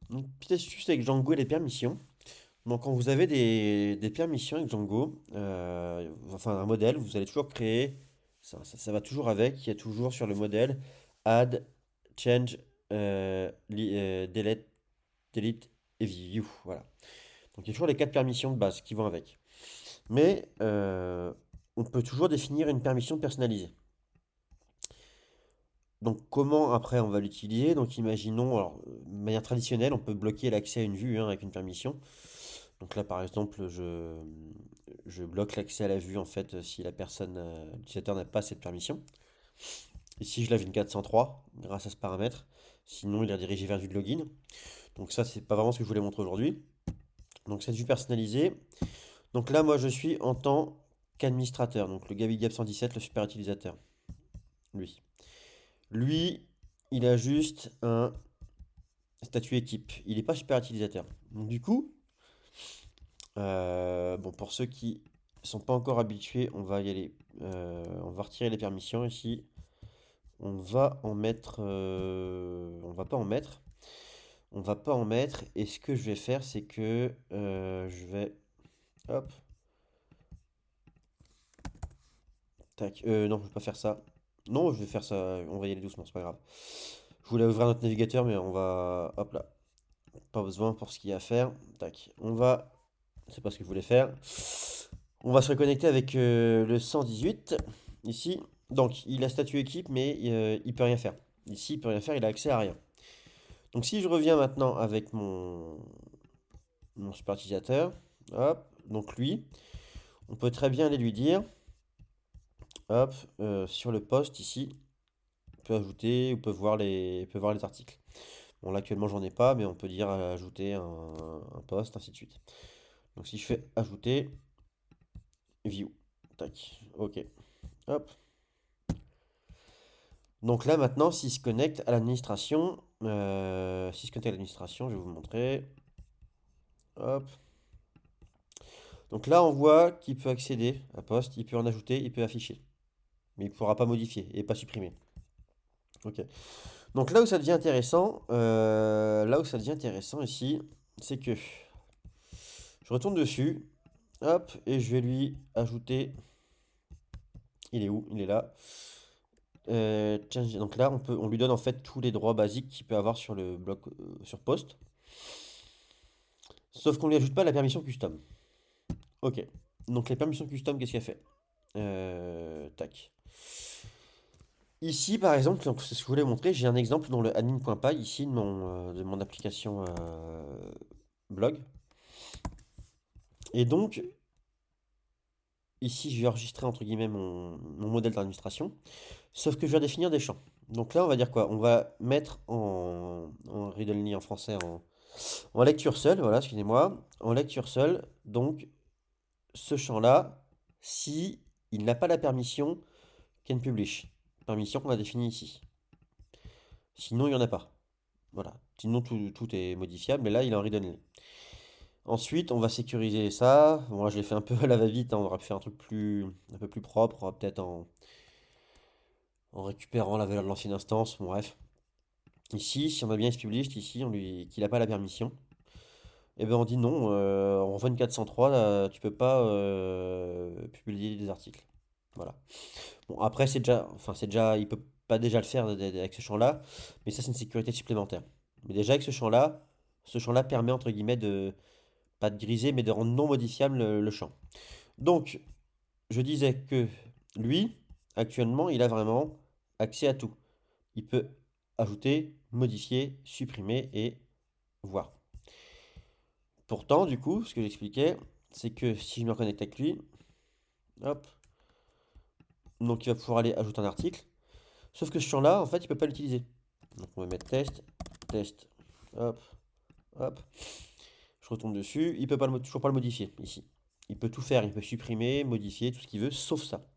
Donc, petite astuce avec Django et les permissions. Donc, quand vous avez des permissions avec Django, enfin un modèle, vous allez toujours créer, ça va toujours avec, il y a toujours sur le modèle add, change, delete, delete et view. Voilà. Donc, il y a toujours les quatre permissions de base qui vont avec. Mais on peut toujours définir une permission personnalisée. Donc comment après on va l'utiliser? Donc imaginons, alors de manière traditionnelle, on peut bloquer l'accès à une vue hein, avec une permission. Donc là par exemple, je bloque l'accès à la vue en fait si la personne, l'utilisateur n'a pas cette permission. Ici je lave une 403 grâce à ce paramètre. Sinon il est redirigé vers une vue de login. Donc ça c'est pas vraiment ce que je voulais montrer aujourd'hui. Donc cette vue personnalisée. Donc là moi je suis en tant qu'administrateur. Donc le GabiGab 117, le super utilisateur. Lui. Lui, il a juste un statut équipe. Il n'est pas super utilisateur. Donc, du coup, bon, pour ceux qui sont pas encore habitués, on va y aller. On va retirer les permissions ici. On va en mettre. On va pas en mettre. On va pas en mettre. Et ce que je vais faire, c'est que je vais. Hop. Tac. Non, je vais pas faire ça. Non, je vais faire ça. On va y aller doucement, c'est pas grave. Je voulais ouvrir notre navigateur, mais on va. Hop là. Pas besoin pour ce qu'il y a à faire. Tac. On va. C'est pas ce que je voulais faire. On va se reconnecter avec le 118 ici. Donc il a statut équipe, mais il peut rien faire. Ici, il peut rien faire, il a accès à rien. Donc si je reviens maintenant avec mon super utilisateur, hop, donc lui, on peut très bien aller lui dire, hop, sur le poste ici, on peut ajouter, on peut voir les articles. Bon là actuellement j'en ai pas, mais on peut dire ajouter un poste, ainsi de suite. Donc si je fais ajouter, view, tac, ok, hop. Donc là maintenant, s'il se connecte à l'administration, s'il se connecte à l'administration, je vais vous montrer. Hop. Donc là, on voit qu'il peut accéder à poste, il peut en ajouter, il peut afficher. Mais il ne pourra pas modifier et pas supprimer. Ok. Donc là où ça devient intéressant, ici, c'est que je retourne dessus, hop, et je vais lui ajouter. Il est où? Il est là. Donc là, on lui donne en fait tous les droits basiques qu'il peut avoir sur le bloc sur poste. Sauf qu'on lui ajoute pas la permission custom. Ok. Donc les permissions custom, qu'est-ce qu'elle fait? Tac. Ici, par exemple, donc c'est ce que je voulais montrer, j'ai un exemple dans le admin.py ici de mon application blog. Et donc, ici, je vais enregistrer entre guillemets mon modèle d'administration. Sauf que je vais définir des champs. Donc là, on va dire quoi? On va mettre en read-only en français, en lecture seule, voilà, excusez-moi, en lecture seule. Donc, ce champ-là, si il n'a pas la permission can publish, permission qu'on a définie ici. Sinon, il n'y en a pas. Voilà. Sinon, tout est modifiable, mais là, il est en read-only. Ensuite, on va sécuriser ça. Bon, là, je l'ai fait un peu à la va-vite, hein. On aurait pu faire un peu plus propre, peut-être en récupérant la valeur de l'ancienne instance. Bon, bref. Ici, si on a bien published, ici, qu'il n'a pas la permission. Et ben on dit non, en 2403, là, tu peux pas publier des articles. Voilà. Bon, après, il peut pas déjà le faire avec ce champ-là, mais ça, c'est une sécurité supplémentaire. Mais déjà, avec ce champ-là permet, entre guillemets, pas de griser, mais de rendre non modifiable le champ. Donc, je disais que lui, actuellement, il a vraiment accès à tout. Il peut ajouter, modifier, supprimer et voir. Pourtant, du coup, ce que j'expliquais, c'est que si je me reconnecte avec lui, hop, donc il va pouvoir aller ajouter un article. Sauf que ce champ-là, en fait, il peut pas l'utiliser. Donc on va mettre test, test, hop, hop. Je retourne dessus. Il peut pas toujours pas le modifier ici. Il peut tout faire, il peut supprimer, modifier, tout ce qu'il veut, sauf ça.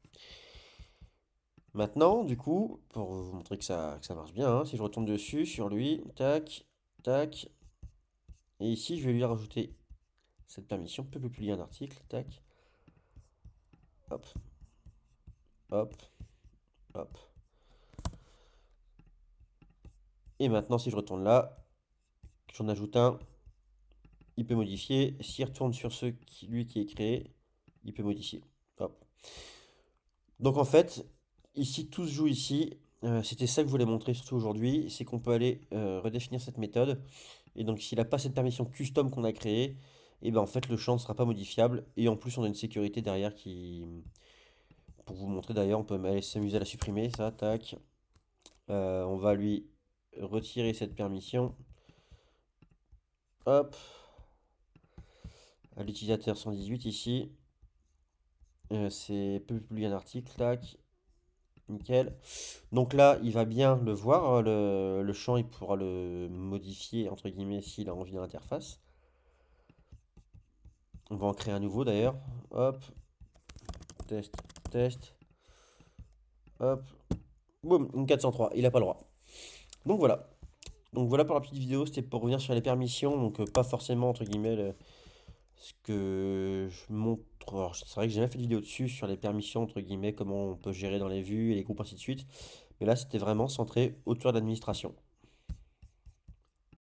Maintenant, du coup, pour vous montrer que ça marche bien, hein, si je retourne dessus, sur lui, tac, tac, et ici, je vais lui rajouter cette permission, peut publier un article, tac, hop, hop, hop. Et maintenant, si je retourne là, J'en ajoute un, il peut modifier. S'il retourne sur lui qui est créé, il peut modifier. Hop. Donc en fait, ici, tout se joue ici. C'était ça que je voulais montrer surtout aujourd'hui, c'est qu'on peut aller redéfinir cette méthode. Et donc s'il n'a pas cette permission custom qu'on a créée, et ben en fait le champ ne sera pas modifiable. Et en plus on a une sécurité derrière qui... Pour vous montrer d'ailleurs, on peut aller s'amuser à la supprimer, ça, tac. On va lui retirer cette permission. Hop. À l'utilisateur 118 ici. C'est peut publier un article, tac. Nickel. Donc là, il va bien le voir, hein, le champ, il pourra le modifier, entre guillemets, s'il a envie dans l'interface. On va en créer un nouveau d'ailleurs. Hop, test, test. Hop, boum, une 403, il n'a pas le droit. Donc voilà. Donc voilà pour la petite vidéo, c'était pour revenir sur les permissions, donc pas forcément, entre guillemets, ce que je montre. Alors, c'est vrai que j'ai jamais fait de vidéo dessus sur les permissions, entre guillemets, comment on peut gérer dans les vues et les groupes, ainsi de suite. Mais là, c'était vraiment centré autour de l'administration.